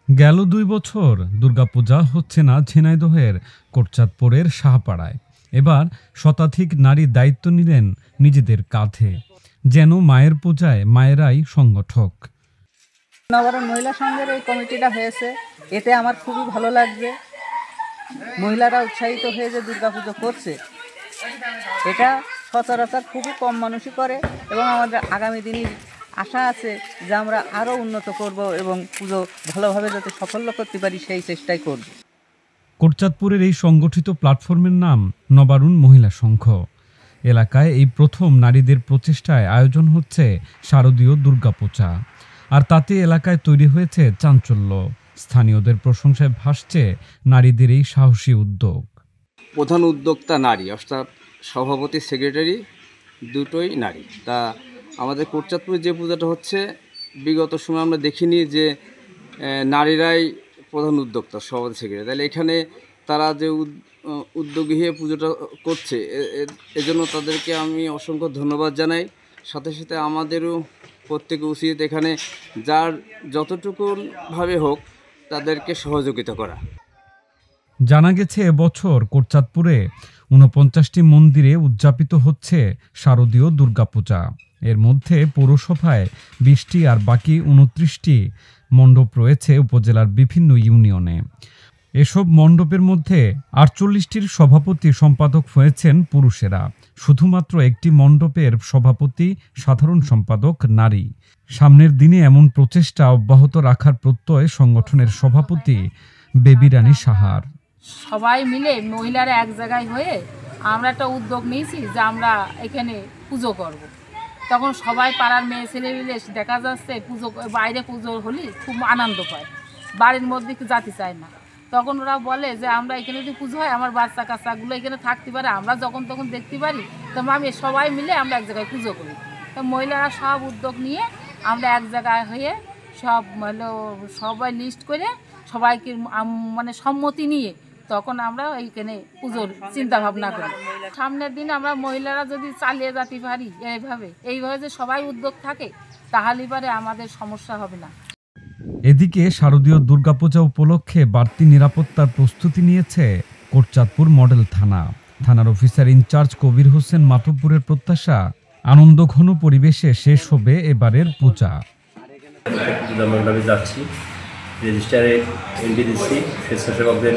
গেল ২ বছর দুর্গাপূজা হচ্ছে না ঝিনাইদহের কোটচাঁদপুরের শাহপাড়ায়। এবার শতাধিক নারী দায়িত্ব নিলেন নিজেদের কাঁধে। যেন মায়ের পূজায় মায়েরাই সংগঠক। নগরের মহিলা সংঘের এই কমিটিটা হয়েছে, এতে আমার খুবই ভালো লাগবে। মহিলারা উৎসাহিত হয়ে যে দুর্গাপুজো করছে, এটা সচরাচর খুবই কম মানুষই করে এবং আমাদের আগামী দিনে আশা আছে যে আমরা আরও উন্নত করব এবং পুজো ভালোভাবে যাতে সাফল্য করতে পারি সেই চেষ্টাই করব। কোটচাঁদপুরের এই সংগঠিত প্ল্যাটফর্মের নাম নবারুণ মহিলা সংঘ। এলাকায় এই প্রথম নারীদের প্রচেষ্টায় আয়োজন হচ্ছে শারদীয় দুর্গাপূজা, আর তাতে এলাকায় তৈরি হয়েছে চাঞ্চল্য। স্থানীয়দের প্রশংসায় ভাসছে নারীদের এই সাহসী উদ্যোগ। প্রধান উদ্যোক্তা নারী, অর্থাৎ সভাপতি সেক্রেটারি দুটোই নারী। তা আমাদের কোটচাঁদপুরে যে পূজাটা হচ্ছে, বিগত সময় আমরা দেখিনি যে নারীরাই প্রধান উদ্যোক্তা, সভাপতি সেক্রেটারি। তাহলে এখানে তারা যে উদ্যোগী হয়ে পুজোটা করছে, এজন্য তাদেরকে আমি অসংখ্য ধন্যবাদ জানাই। সাথে সাথে আমাদেরও প্রত্যেকে উচিত এখানে যার যতটুকুভাবে হোক তাদেরকে সহযোগিতা করা। জানা গেছে এবছর কোটচাঁদপুরে ৪৯টি মন্দিরে উদযাপিত হচ্ছে শারদীয় দুর্গাপূজা। এর মধ্যে পৌরসভায় ২০টি আর বাকি ২৯টি মণ্ডপ রয়েছে উপজেলার বিভিন্ন ইউনিয়নে। এসব মণ্ডপের মধ্যে ৪৮টির সভাপতি সম্পাদক হয়েছেন পুরুষেরা। শুধুমাত্র একটি মণ্ডপের সভাপতি সাধারণ সম্পাদক নারী। সামনের দিনে এমন প্রচেষ্টা অব্যাহত রাখার প্রত্যয় সংগঠনের সভাপতি বেবি রানী সাহার। সবাই মিলে মহিলারা এক জায়গায় হয়ে আমরা একটা উদ্যোগ নিয়েছি যে আমরা এখানে পুজো করব। তখন সবাই পাড়ার মেয়ে ছেলে মিলে দেখা যাচ্ছে পুজো, বাইরে পুজো হলে খুব আনন্দ পায়, বাড়ির মধ্যে যেতে চায় না। তখন ওরা বলে যে আমরা এখানে যদি পুজো হয় আমার বাচ্চা কাচ্চাগুলো এখানে থাকতে পারে, আমরা যখন তখন দেখতে পারি। তো আমি সবাই মিলে আমরা এক জায়গায় পুজো করি। তো মহিলারা সব উদ্যোগ নিয়ে আমরা এক জায়গায় হয়ে সব সবাই লিস্ট করে সবাইকে সম্মতি নিয়ে তখন আমরা এইখানে পুজোর চিন্তা ভাবনা করি। সামনের দিন আমরা মহিলারা যদি চালিয়ে যেতে পারি এইভাবে যে সবাই উদ্যোগ থাকে, তাহলে পরে আমাদের সমস্যা হবে না। এদিকে শারদীয় দুর্গাপূজা উপলক্ষে বাড়তি নিরাপত্তার প্রস্তুতি নিয়েছে কোটচাঁদপুর মডেল থানা। থানার অফিসার ইনচার্জ কবির হোসেন মাতব্বরের প্রত্যাশা, আনন্দঘন পরিবেশে শেষ হবে এবারের পূজা। যাচ্ছি রেজিস্টারে এন্ট্রি দিচ্ছি, স্বেচ্ছাসেবকদের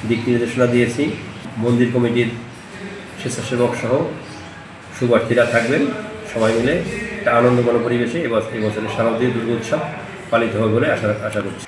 দিক নির্দেশনা দিয়েছি। মন্দির কমিটির স্বেচ্ছাসেবক সহ শুভার্থীরা থাকবেন। সবাই মিলে একটা আনন্দঘন পরিবেশে এই বছরের শারদীয় দুর্গোৎসব পালিত হবে বলে আশা করছি।